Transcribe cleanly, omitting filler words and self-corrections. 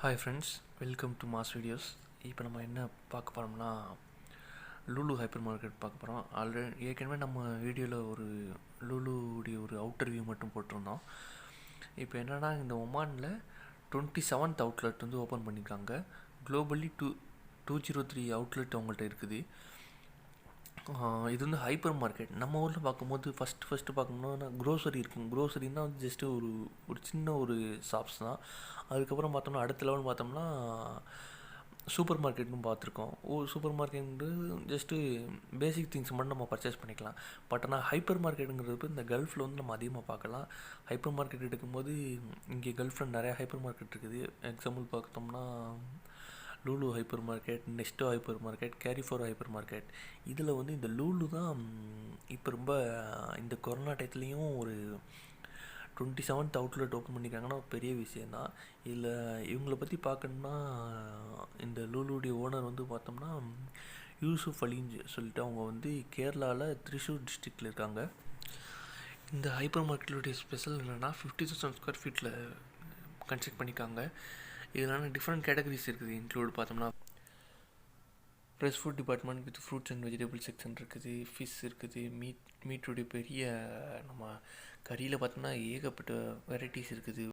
Hi friends, welcome to mass videos. இப்போ நம்ம என்ன பார்க்க போகிறோம்னா லூலு ஹைப்பர் மார்க்கெட் பார்க்க போகிறோம். ஏற்கனவே நம்ம வீடியோவில் ஒரு லூலுடைய ஒரு அவுட்டர் வியூ மட்டும் போட்டிருந்தோம். இப்போ என்னென்னா இந்த ஒமானில் 27th அவுட்லெட் வந்து ஓப்பன் பண்ணியிருக்காங்க. குளோபலி 203 அவுட்லெட் அவங்கள்ட்ட இருக்குது. இது வந்து ஹைப்பர் மார்க்கெட். நம்ம ஊரில் பார்க்கும்போது ஃபஸ்ட்டு பார்க்கணுன்னா க்ரோசரி இருக்கும். க்ரோசரின்னா வந்து ஜஸ்ட்டு ஒரு சின்ன ஒரு ஷாப்ஸ் தான். அதுக்கப்புறம் பார்த்தோம்னா அடுத்த லெவல் பார்த்தோம்னா சூப்பர் மார்க்கெட்னு பார்த்துருக்கோம். Super market just basic things மட்டும் நம்ம பர்ச்சேஸ் பண்ணிக்கலாம். பட் ஆனால் ஹைப்பர் மார்க்கெட்டுங்கிறது இந்த கல்ஃபில் வந்து நம்ம அதிகமாக பார்க்கலாம். ஹைப்பர் மார்க்கெட் எடுக்கும்போது இங்கே கல்ஃபில் நிறையா ஹைப்பர் மார்க்கெட் இருக்குது. எக்ஸாம்பிள் பார்த்தோம்னா Lulu hypermarket, Nesto hypermarket, Carrefour hypermarket. இதில் வந்து இந்த லூலு தான் இப்போ ரொம்ப இந்த கொரோனா டயத்துலேயும் ஒரு 27th அவுட்லெட் ஓப்பன் பண்ணியிருக்காங்கன்னா பெரிய விஷயந்தான். இதில் இவங்களை பற்றி பார்க்கணுன்னா இந்த லூலுடைய ஓனர் வந்து பார்த்தோம்னா யூசுஃப் அலின்னு சொல்லிட்டு அவங்க வந்து கேரளாவில் திரிசூர் டிஸ்ட்ரிக்டில் இருக்காங்க. இந்த ஹைப்பர் மார்க்கெட்டுடைய ஸ்பெஷல் என்னென்னா 50,000 ஸ்கொயர் ஃபீட்டில் கன்ஸ்ட்ரக்ட் பண்ணியிருக்காங்க. இதனால் டிஃப்ரெண்ட் கேட்டகரிஸ் இருக்குது. இன்க்ளூட் பார்த்தோம்னா fresh food department with fruits and vegetable section இருக்குது, ஃபிஷ் இருக்குது, மீட்டுடைய பெரிய நம்ம கறியில் பார்த்தோம்னா ஏகப்பட்ட வெரைட்டிஸ் இருக்குது.